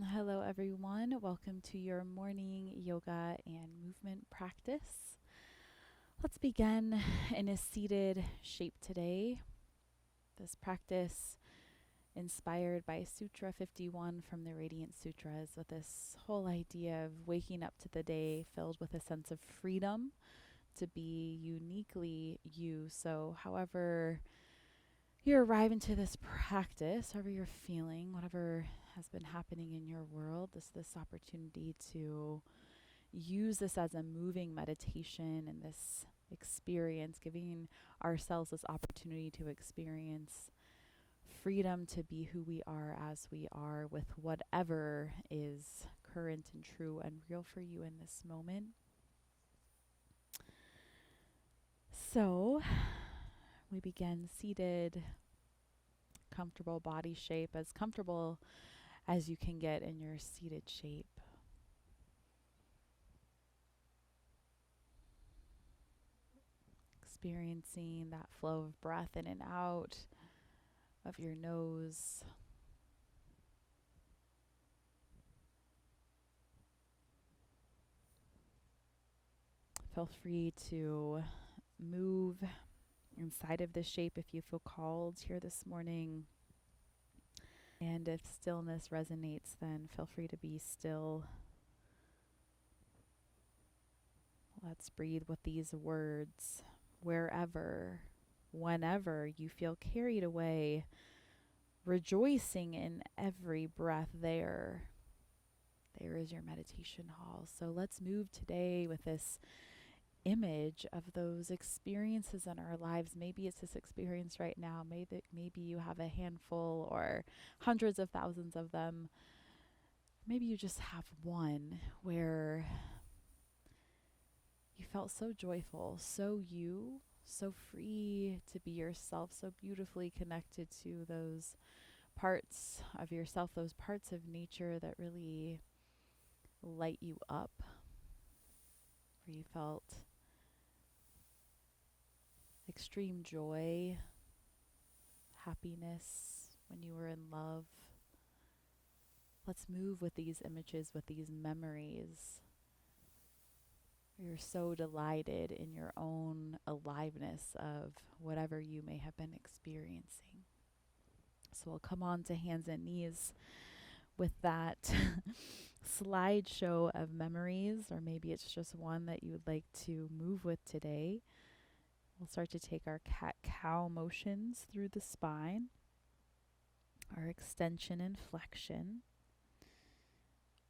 Hello, everyone. Welcome to your morning yoga and movement practice. Let's begin in a seated shape today. This practice inspired by Sutra 51 from the Radiant Sutras, with this whole idea of waking up to the day filled with a sense of freedom to be uniquely you. So, however you arrive into this practice, however you're feeling, whatever has been happening in your world, this opportunity to use this as a moving meditation and this experience, giving ourselves this opportunity to experience freedom to be who we are as we are, with whatever is current and true and real for you in this moment. So we begin seated, comfortable body shape, as comfortable as you can get in your seated shape. Experiencing that flow of breath in and out of your nose. Feel free to move inside of this shape if you feel called here this morning. And if stillness resonates, then feel free to be still. Let's breathe with these words. Wherever, whenever you feel carried away, rejoicing in every breath, there is your meditation hall. So let's move today with this image of those experiences in our lives. Maybe it's this experience right now. Maybe you have a handful or hundreds of thousands of them. Maybe you just have one where you felt so joyful, so you, so free to be yourself, so beautifully connected to those parts of yourself, those parts of nature that really light you up, where you felt extreme joy, happiness when you were in love. Let's move with these images, with these memories. You're so delighted in your own aliveness of whatever you may have been experiencing. So we'll come on to hands and knees with that slideshow of memories, or maybe it's just one that you would like to move with today. We'll start to take our cat-cow motions through the spine, our extension and flexion.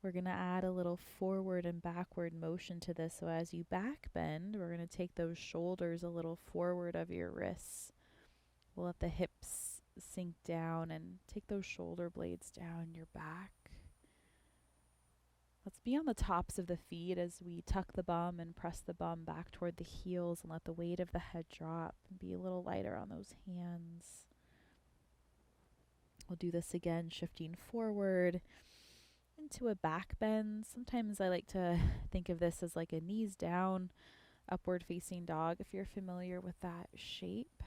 We're going to add a little forward and backward motion to this. So as you back bend, we're going to take those shoulders a little forward of your wrists. We'll let the hips sink down and take those shoulder blades down your back. Let's be on the tops of the feet as we tuck the bum and press the bum back toward the heels and let the weight of the head drop and be a little lighter on those hands. We'll do this again, shifting forward into a back bend. Sometimes I like to think of this as like a knees down, upward facing dog, if you're familiar with that shape,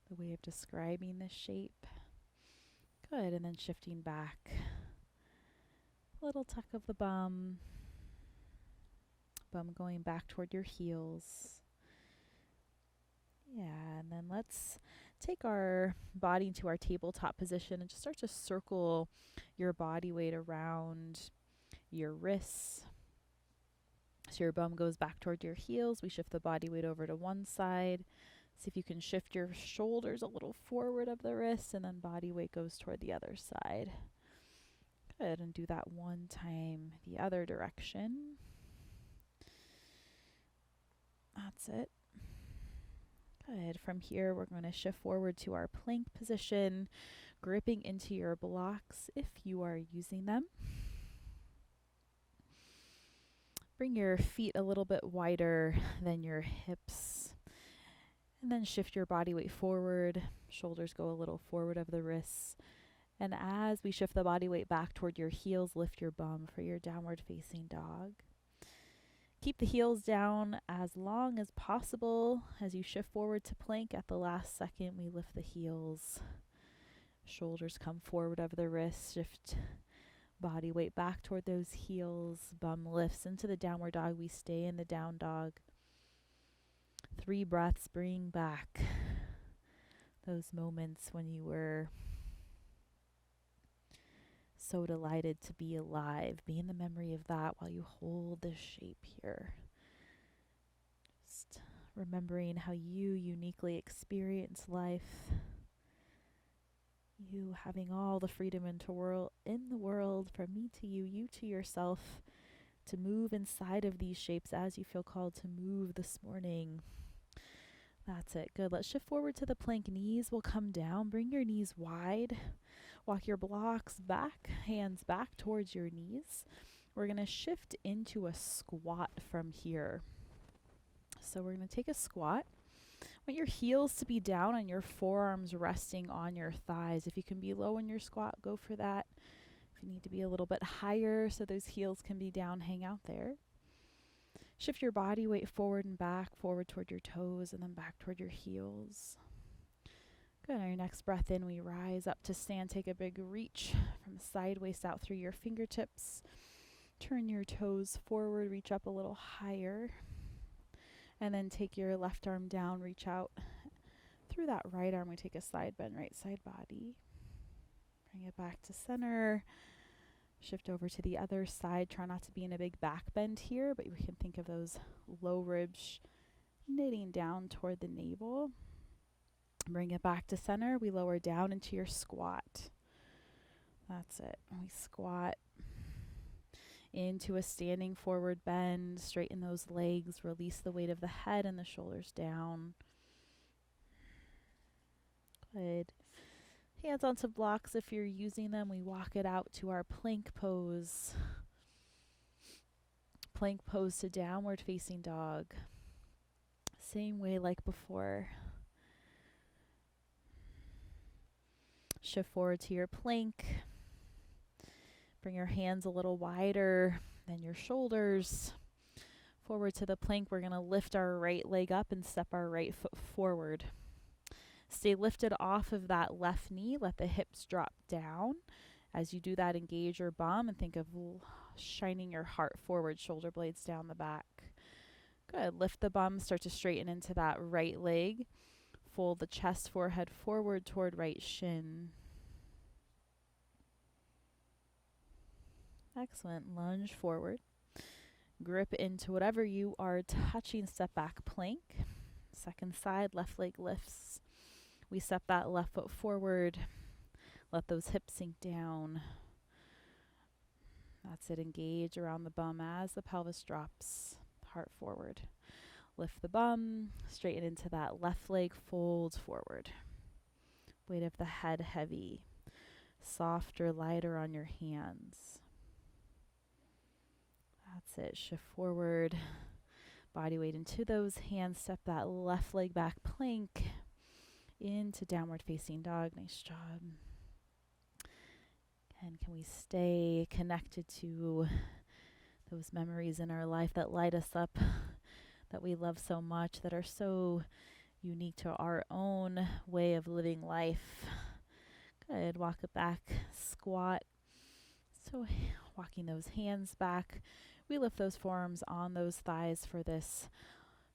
the way of describing this shape. Good, and then shifting back. A little tuck of the bum going back toward your heels. Yeah, and then let's take our body into our tabletop position and just start to circle your body weight around your wrists. So your bum goes back toward your heels. We shift the body weight over to one side. See if you can shift your shoulders a little forward of the wrists, and then body weight goes toward the other side. Good, and do that one time the other direction. That's it. Good. From here, we're going to shift forward to our plank position, gripping into your blocks if you are using them. Bring your feet a little bit wider than your hips, and then shift your body weight forward. Shoulders go a little forward of the wrists. And as we shift the body weight back toward your heels, lift your bum for your downward facing dog. Keep the heels down as long as possible. As you shift forward to plank, at the last second, we lift the heels. Shoulders come forward of the wrists. Shift Body weight back toward those heels. Bum lifts into the downward dog. We stay in the down dog. 3 breaths. Bring back those moments when you were so delighted to be alive. Be in the memory of that while you hold this shape here. Just remembering how you uniquely experience life. You having all the freedom in the world, from me to you, you to yourself, to move inside of these shapes as you feel called to move this morning. That's it. Good. Let's shift forward to the plank. Knees will come down. Bring your knees wide. Walk your blocks back, hands back towards your knees. We're going to shift into a squat from here. So we're going to take a squat. Want your heels to be down and your forearms resting on your thighs. If you can be low in your squat, go for that. If you need to be a little bit higher so those heels can be down, hang out there. Shift your body weight forward and back, forward toward your toes and then back toward your heels. Good. On your next breath in, we rise up to stand. Take a big reach from sideways out through your fingertips. Turn your toes forward, reach up a little higher. And then take your left arm down, reach out through that right arm. We take a side bend, right side body. Bring it back to center. Shift over to the other side. Try not to be in a big back bend here, but we can think of those low ribs knitting down toward the navel. Bring it back to center. We lower down into your squat. That's it. We squat into a standing forward bend. Straighten those legs. Release the weight of the head and the shoulders down. Good. Hands onto blocks if you're using them. We walk it out to our plank pose. Plank pose to downward facing dog. Same way like before. Shift forward to your plank. Bring your hands a little wider than your shoulders. Forward to the plank. We're going to lift our right leg up and step our right foot forward. Stay lifted off of that left knee. Let the hips drop down. As you do that, engage your bum and think of shining your heart forward, shoulder blades down the back. Good. Lift the bum, start to straighten into that right leg. Fold the chest, forehead forward toward right shin. Excellent. Lunge forward. Grip into whatever you are touching. Step back plank. Second side, left leg lifts. We step that left foot forward. Let those hips sink down. That's it. Engage around the bum as the pelvis drops. Heart forward. Lift the bum. Straighten into that left leg. Fold forward. Weight of the head heavy. Softer, lighter on your hands. That's it. Shift forward. Body weight into those hands. Step that left leg back plank into downward facing dog. Nice job. And can we stay connected to those memories in our life that light us up, that we love so much, that are so unique to our own way of living life. Good. Walk it back. Squat. So walking those hands back. We lift those forearms on those thighs for this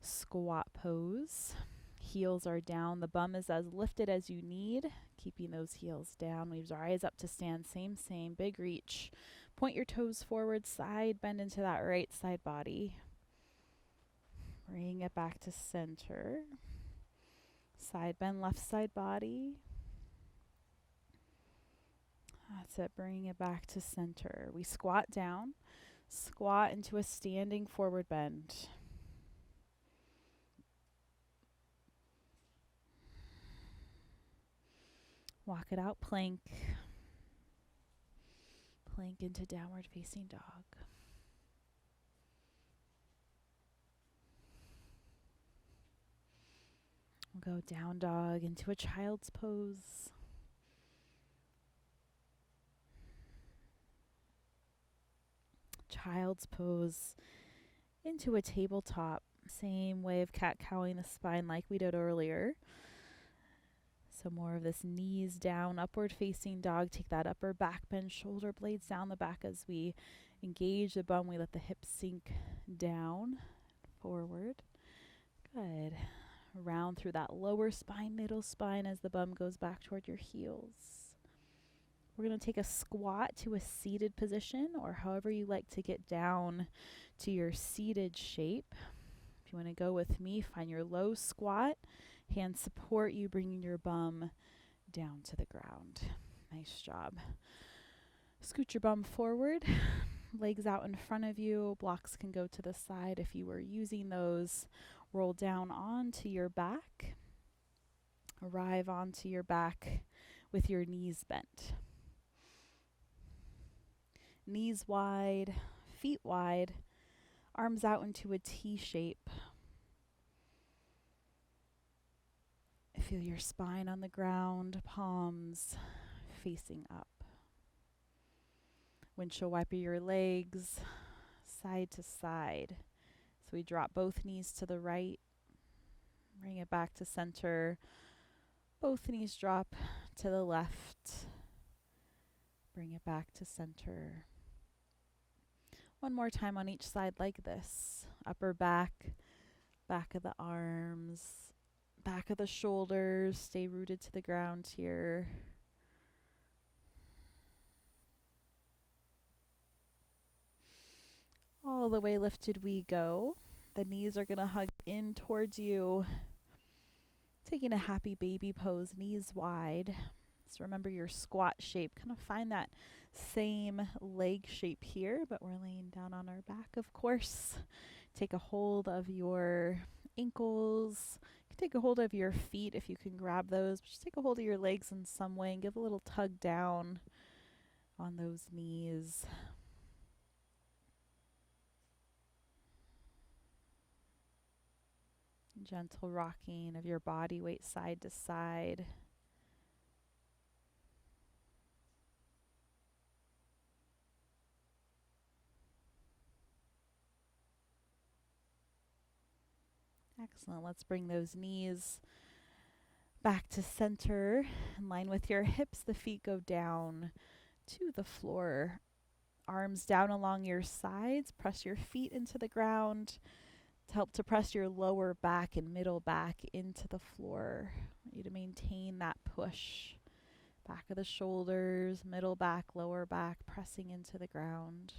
squat pose. Heels are down. The bum is as lifted as you need. Keeping those heels down. Leaves our eyes up to stand. Same. Big reach. Point your toes forward. Side bend into that right side body. Bring it back to center. Side bend left side body. That's it. Bring it back to center. We squat down. Squat into a standing forward bend. Walk it out, plank. Plank into downward facing dog. We'll go down dog into a child's pose. Child's pose into a tabletop. Same way of cat-cowing the spine like we did earlier. So more of this knees down, upward facing dog. Take that upper back bend, shoulder blades down the back as we engage the bum. We let the hips sink down, forward. Good. Round through that lower spine, middle spine as the bum goes back toward your heels. We're going to take a squat to a seated position, or however you like to get down to your seated shape. If you want to go with me, find your low squat. Hands support you, bringing your bum down to the ground. Nice job. Scoot your bum forward, legs out in front of you. Blocks can go to the side if you were using those. Roll down onto your back. Arrive onto your back with your knees bent. Knees wide, feet wide, arms out into a T shape. Feel your spine on the ground, palms facing up. Windshield wiper your legs side to side. So we drop both knees to the right, bring it back to center. Both knees drop to the left, bring it back to center. One more time on each side like this. Upper back, back of the arms, back of the shoulders. Stay rooted to the ground here. All the way lifted we go. The knees are going to hug in towards you. Taking a happy baby pose, knees wide. So remember your squat shape. Kind of find that same leg shape here, but we're laying down on our back, of course. Take a hold of your ankles. You can take a hold of your feet if you can grab those. But just take a hold of your legs in some way and give a little tug down on those knees. Gentle rocking of your body weight side to side. Excellent. Let's bring those knees back to center. In line with your hips, the feet go down to the floor. Arms down along your sides. Press your feet into the ground to help to press your lower back and middle back into the floor. I want you to maintain that push. Back of the shoulders, middle back, lower back, pressing into the ground.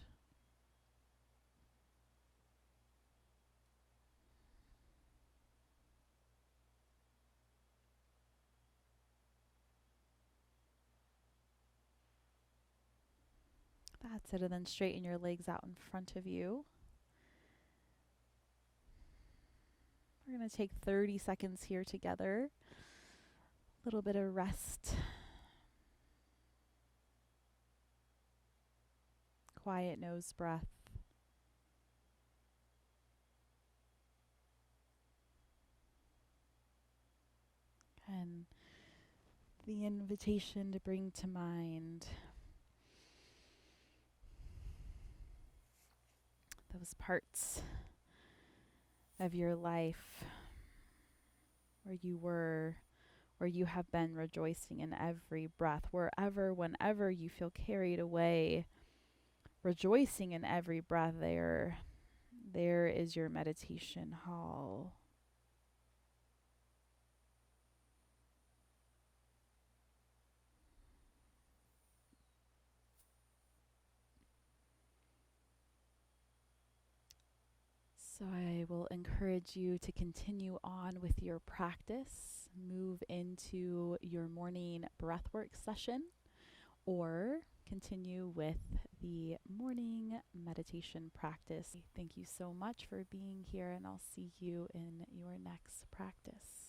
That's it, and then straighten your legs out in front of you. We're going to take 30 seconds here together. A little bit of rest. Quiet nose breath. And the invitation to bring to mind those parts of your life where you were, where you have been rejoicing in every breath, wherever, whenever you feel carried away, rejoicing in every breath, there is your meditation hall. So I will encourage you to continue on with your practice, move into your morning breathwork session, or continue with the morning meditation practice. Thank you so much for being here, and I'll see you in your next practice.